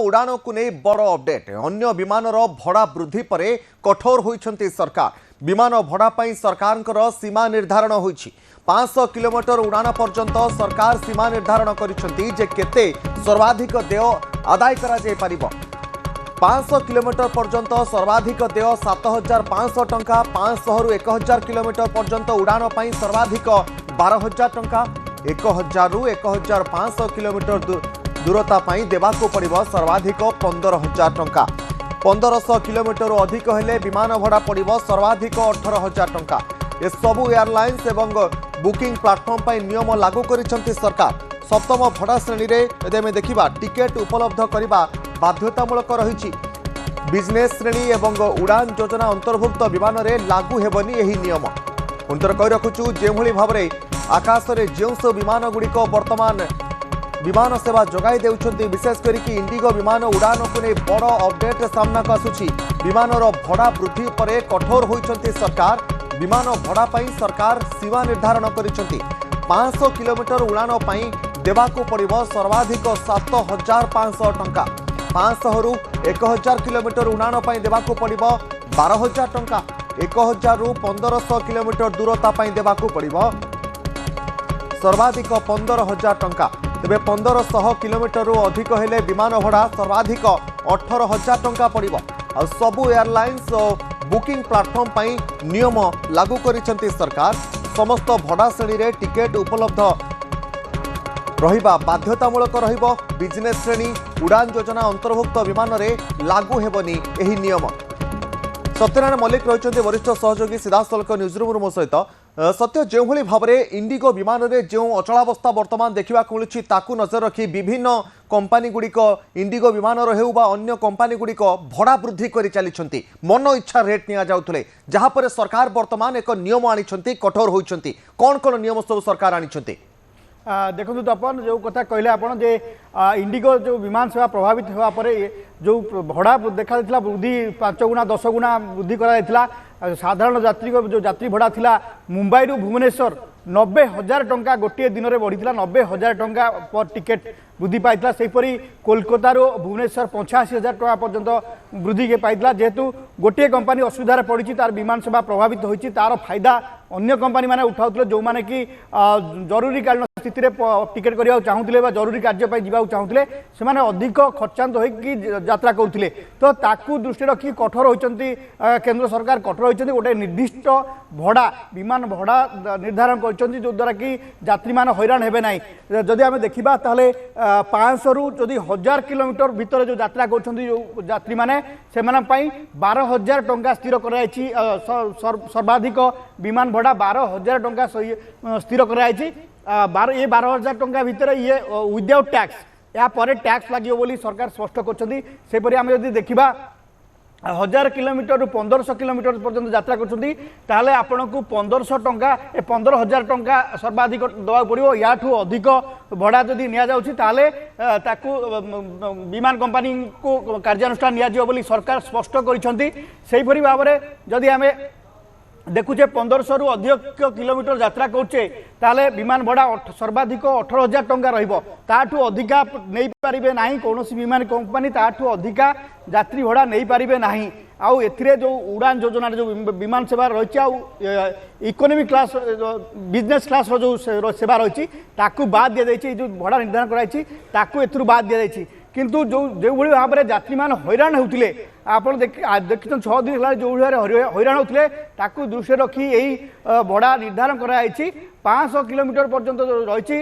उड़ान को नहीं बड़ अपडेट अन्य विमान भड़ा वृद्धि पर कठोर होती सरकार विमान भड़ा सरकार सीमा निर्धारण हो 500 किलोमीटर उड़ान पर्यंत सरकार सीमा निर्धारण करते सर्वाधिक देय आदाय कर 500 किलोमीटर पर्यंत सर्वाधिक देय 7,500 टंका 500 रु 1,000 किलोमीटर पर्यंत उड़ान सर्वाधिक 12,000 टंका 1,000 रु 1,500 किलोमीटर दूरता देवाक पड़ो सर्वाधिक 15,000 टंका 1,500 किलोमीटर अधिक हेले विमान भड़ा पड़ो सर्वाधिक 18,000 टंका ए सबु एयरलाइंस एवं बुकिंग प्लाटफर्म पर नियम लागू करिसेंती सरकार सप्तम भड़ा श्रेणी में यदि आम देखा टिकेट उपलब्ध करने बाध्यतामूलक रही बिजनेस श्रेणी एवं उड़ान योजना अंतर्भुक्त विमान में लागू हेबनी यही नियम पुनः कही रखुचु जो भाव में आकाश में जो सब विमान गुड़िक वर्तमान विमान सेवा जगाई देउछंती विशेष करके इंडिगो विमान उड़ान को नहीं बड़ अपडेट सामना को आसुची विमान भड़ा वृद्धि पर कठोर होती सरकार विमान भड़ा सरकार सीमा निर्धारण करिसेंती 500 किलोमीटर उड़ान देवाकू पड़ो सर्वाधिक 7,500 टंका 500 रु 1,000 किलोमीटर उड़ान देवाकू पड़ो 12,000 टंका 1,000 रु 1,500 किलोमीटर दूरता देवाकू पड़ो सर्वाधिक 15,000 टंका तेरे 1,500 किलोमीटर रु अधिक हेले विमान भड़ा सर्वाधिक 18,000 टंका पड़ो आ सबु एयरलाइंस बुकिंग प्लाटफर्म पर नियम लागू करिसेंती सरकार समस्त भड़ा श्रेणी में टिकेट उपलब्ध रहिबा बाध्यतामूलक रहिबो बिजनेस श्रेणी उड़ान योजना अंतर्भुक्त विमान में लागू हेबनी एही नियम सत्यनारायण मल्लिक रही वरिष्ठ सहयोगी सीधासलख न्यूजरूम मो सहित सत्य जो भाव में इंडिगो विमान में जो अचलावस्था वर्तमान देखा मिलूँ नजर रखी विभिन्न कंपानी गुड़िक इंडिगो विमान हो अन्य कंपानी गुड़िक भड़ा वृद्धि कर चली मन इच्छा रेट नि जाऊे जहाँपर सरकार वर्तमान एक नियम आनी कठोर होती कौन कौन नियम सब सरकार आनी देखो तपन जो कथा कहले आपन जे इंडिगो जो विमान सेवा प्रभावित होगा पर जो भड़ा देखा वृद्धि 5 गुना 10 गुना वृद्धि करा साधारण यात्री को जो यात्री भड़ा थिला मुंबई रु भुवनेश्वर 90,000 टंका गोटे दिन में बढ़ी 90,000 टंका पर टिकेट वृद्धि पाई सेपरी कोलकाता भुवनेश्वर 85,000 टंका पर्यंत वृद्धि पाई जेहेतु गोटे कंपानी असुविधार पड़ी तार विमान सेवा प्रभावित होती तार फायदा अन्य कंपानी मैंने उठाऊे जो मैंने कि जरूरीकालीन स्थित टिकेट करने चाहूले जरूरी कार्य जावाक चाहूले से अधिक खर्चांत होत्रा करुले तो ताकू दृष्टि रखी कठोर होती केंद्र सरकार कठोर होती गोटे निर्दिष्ट भड़ा विमान भड़ा निर्धारण कर जो द्वारा कि यात्री मान हैरान हेबे ना जदि आम देखा ताले 500 रु जदि 1,000 किलोमीटर भितर जो यात्रा कर यात्री मैंने से 12,000 टंका स्थिर कर सर्वाधिक विमान भड़ा 12,000 टंका स्थिर कर ये 12,000 टंका भितर ये विदाउट टैक्स या पर टैक्स लगे बोली सरकार स्पष्ट कर आम जदि देखा 1,000 किलोमीटर रु 1,500 किलोमीटर पर्यंत यात्रा कर आपन को 1,500 टंका 15,000 टंका सर्वाधिक दवा पड़ो या अधिक भड़ा जदि निकू विमान कंपानी को कार्यानुष्ठान नि सरकार स्पष्ट कर भाव में जदि आम देखुचे 1,500 रु अधिक किलोमीटर यात्रा करुचे ताले विमान भड़ा सर्वाधिक 18,000 टंका रु अधिका नहीं पारे ना कौन विमान कंपानी ताठू अधिका यात्री भड़ा नहीं पारे ना आउ एथिरे जो उड़ान योजना जो विमान सेवा रही इकोनॉमी क्लास बिजनेस क्लास जो सेवा रही बाद दी जो भड़ा निर्धारण कराई बाद दी किंतु जो भाव में यात्री मान हैरान होते आप देखते 6 दिन है जो हैरान होते दृष्टि रखी यही भड़ा निर्धारण कराई 500 किलोमीटर पर्यंत रही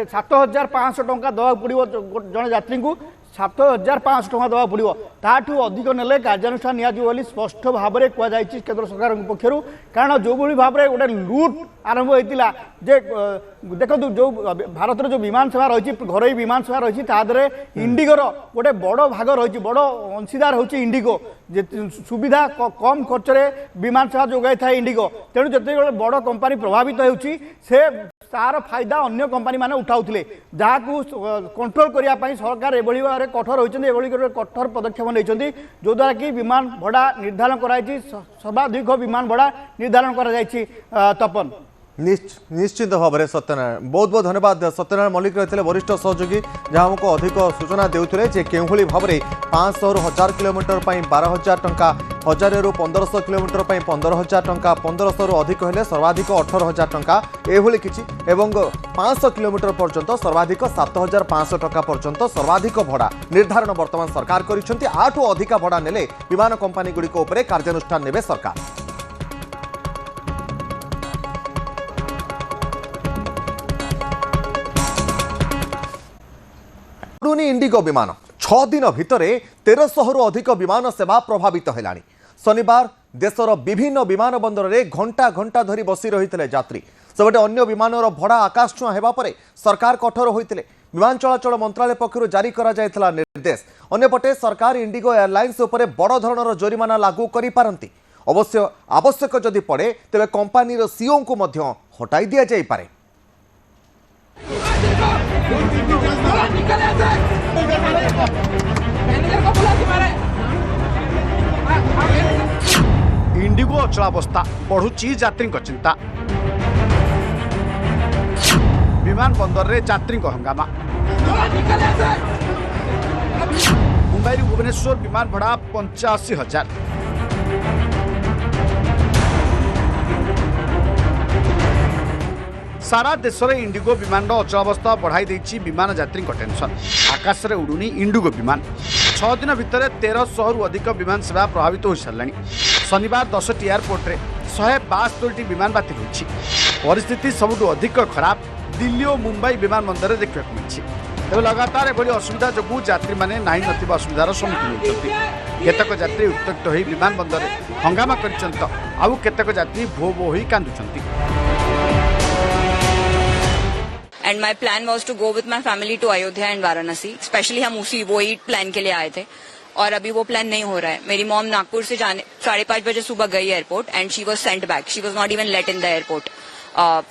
7,500 टंका दवा पड़ो जड़े यात्री को 7,500 टंका दवा पड़ो ताठू अधिक नेले कार्यानुष्ठान नि स्पष्ट भाव में कहुई केंद्र सरकार पक्षर कारण जो भाव में गोटे लुट आरंभ होता जे देखो जो भारत जो विमान सेवा रही घर विमान सेवा रही तादे इंडिगोर गोटे बड़ भाग रही बड़ अंशीदार होची इंडिगो सुविधा कम खर्च विमान सेवा जोगाई था इंडिगो तेणु जिते बड़ कंपानी प्रभावित होती से तार फायदा अन्य कंपानी मैंने उठाऊले जहाँ कंट्रोल करने सरकार एभली भाव में कठोर होती कठोर पदक्षेप नहीं जो द्वारा कि विमान भड़ा निर्धारण कराई सर्वाधिक विमान भड़ा निर्धारण कर तपन निश्चित भाव में सत्यनारायण बहुत बहुत धन्यवाद। सत्यनारायण मल्लिक रही वरिष्ठ सहयोगी जहाँ हमको अधिक सूचना देते जे के भाव में 500 रु 1000 किलोमीटर 12,000 टंका 1000 रु 1500 किलोमीटर 15,000 टंका 1500 रु अधिक हेले सर्वाधिक 18,000 टंका एभली किछि एवं 500 किलोमीटर पर्यंत सर्वाधिक 7,500 टंका पर्यंत सर्वाधिक भड़ा निर्धारण वर्तमान सरकार करिसेंति। आठु अधिक भड़ा नेले विमान कंपनी गुड़िक उपरे कार्यानुष्ठान नेबे सरकार। उड़ुनी इंडिगो विमान 6 दिन भितर 1300 रु अधिक विमान सेवा प्रभावित है। शनिवार देशर विभिन्न विमान बंदर में घंटा घंटा धरी बसी रही यात्री सेपटे अन्य विमान भड़ा आकाशछुआ होगा पर सरकार कठोर होते विमान चलाचल मंत्रालय पक्षर जारी करा जायथिला निर्देश। अन्यपटे सरकार इंडिगो एयरलाइंस उपरे बड़ धरणर जोरिमाना लागू करि पारंती। अवश्य आवश्यक जदि पड़े तेबे कंपनीर सीईओ को मध्य हटाई दिया जाई पारे। इंडिगो अचलावस्था बढ़ुची यात्री चिंता विमान बंदर रे यात्री हंगामा मुंबई भुवनेश्वर विमान भड़ा 85,000 सारा देश में इंडिगो विमान अचलावस्था बढ़ाई देछि विमान यात्री टेंशन। आकाश में उड़ुनी इंडिगो विमान 6 दिन भितर 1300 रु अधिक विमान सेवा प्रभावित हो सारा। शनिवार 10टी एयरपोर्ट रे 172टी विमान बातिल होछि। परिस्थिति सबुठु अधिक खराब दिल्ली और मुंबई विमान बंदर देखा मिली। तेज लगातार एभली असुविधा जो यात्री मैंने ना नथिबा असुविधार सम्मुखीन होती। केतक यात्री उत्त्यक्त हो विमान बंदर हंगामा कर आउ केतक यात्री भो भो हो कांदुछंती। And my plan was to go with my family to Ayodhya and Varanasi. Especially हम उसी वो ही प्लान के लिए आए थे और अभी वो प्लान नहीं हो रहा है। मेरी मॉम नागपुर से जाने 5:30 बजे सुबह गई airport and she was sent back. She was not even let in the airport.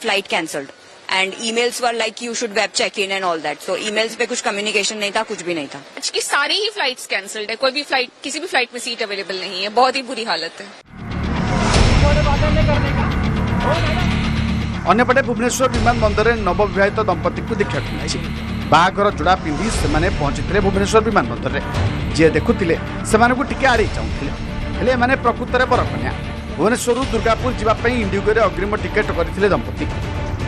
Flight cancelled and emails were like you should web check in and all that. So emails पे कुछ communication नहीं था, कुछ भी नहीं था। आज की सारी ही फ्लाइट्स कैंसल्ड है। कोई भी फ्लाइट किसी भी फ्लाइट में सीट अवेलेबल नहीं है। बहुत ही बुरी हालत है। अन्यपटे भुवनेश्वर विमान बंदर में नवविवाहित दंपति को देखा मिली। बाहागर जोड़ा पिंधि से पहुंची भुवनेश्वर विमान बंदर में जी देखुले से आड़े चाहूले हेले प्रकृत में बरकन्या। भुवनेश्वर दुर्गापुर जावाई इंडिगो अग्रिम टिकेट करते दंपति।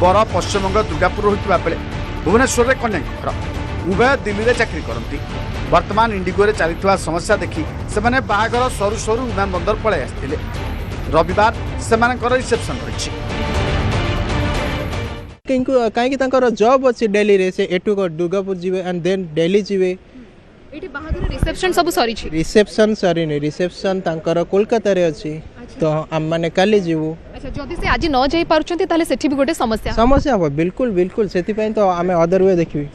बर पश्चिमबंग दुर्गापुर होता बेले भुवनेश्वर में कन्या घर उभय दिल्ली में चाकरी करती। वर्तमान इंडिगो चली समस्या देखि से बाहागर सरू सरू विमान बंदर पलि आसते। रविवार से रिसेप्शन रही कहीं जॉब अच्छी दिल्ली रे से एटू दुर्गापुर जीवे एंड देन दिल्ली जीवे। एठी बाहागर रिसेप्शन सब सरी छी। रिसेप्शन सरी नहीं रिसेप्शन तांकर कोलकाता रे अछि तो हम माने काली जीवु। अच्छा जदी से आज न जाई पारुचंती ताले सेठी भी गोटे समस्या हो बिल्कुल बिल्कुल सेति पई तो आमे अदर वे देखिबी।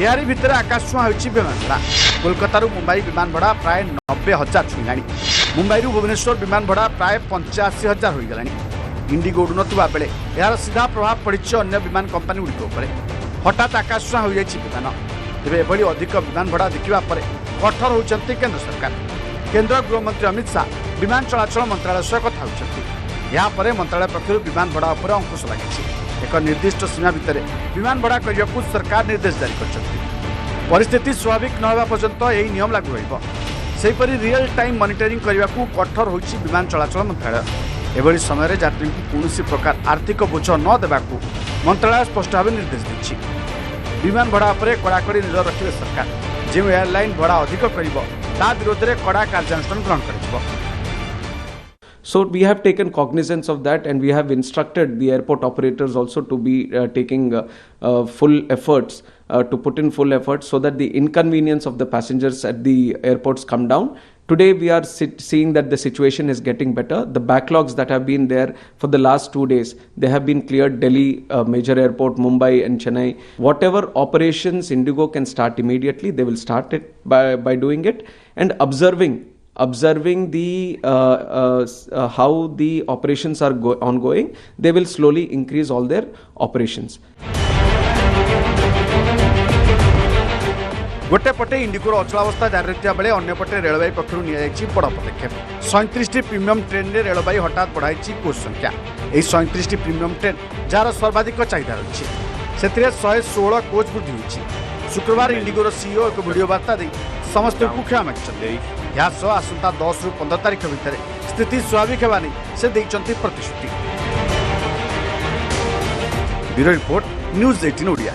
यारी भितर आकाशछुआ होछि विमान भड़ा। कोलकाता रु मुंबई विमान भड़ा प्राय 90,000 छुईलानी। मुंबई रु भुवनेश्वर विमान भड़ा प्राय 85,000 होई गलानी। इंडिगो उड़ु नथिबा बेले यार सीधा प्रभाव पड़ी अन्य विमान कंपनी गुड़िक उपर। हठात आकाशछुआ हो जाइछि विमान। तेबे एभली अधिक विमान भड़ा देखिबा परे कठोर होउछंती केंद्र सरकार। केंद्र गृहमंत्री अमित शाह विमान चलाचल मंत्रालय सह कथा होउछंती। या परे मंत्रालय पक्षरु विमान भड़ा उपर अंकुश लागिछि। एक निर्दिष्ट सीमा भितर विमान भड़ा करियाकू सरकार निर्देश जारी करछंती। परिस्थिति स्वाभाविक न होबा पर्यंत एही नियम लागू होइबो। सेहिपरि रियल टाइम मॉनिटरिंग करियाकू कठोर होइछि विमान चलाचल मंत्रालय। एभली समय यात्री को कौन प्रकार आर्थिक बोझ न देवाकू मंत्रालय स्पष्ट भाव निर्देश दी। विमान भड़ा पर कड़ाकड़ी नजर रखिए सरकार। जो एयरलाइन भड़ा अधिक कर विरोध में कड़ा कार्यानुष्ठान ग्रहण कर। So we have taken cognizance of that and we have instructed the airport operators also to be taking full efforts to put in full efforts so that the inconvenience of the passengers at the airports come down. Today we are seeing that the situation is getting better. The backlogs that have been there for the last 2 days, they have been cleared. Delhi, major airport, Mumbai and Chennai. Whatever operations Indigo can start immediately, they will start it by doing it and observing the how the operations are ongoing. They will slowly increase all their operations. गोटे पटे इंडिगोर अचलावस्था जारी रखा बेले अंपटे railway पक्षर नि बड़ पदक्षेप 37 premium train में railway हठात बढ़ाई कोच संख्या। यही 37 प्रीमियम ट्रेन जार सर्वाधिक चाहिदा रही से 116 कोच वृद्धि होती। शुक्रवार इंडिगोर सीईओ एक वीडियो वार्ता दे समस्त को क्षमा मांगी। आसंता 10 ରୁ 15 तारिख भितर स्थिति स्वाभाविक होगा नहीं से प्रतिश्रुति। Bureau report news 18 Odia.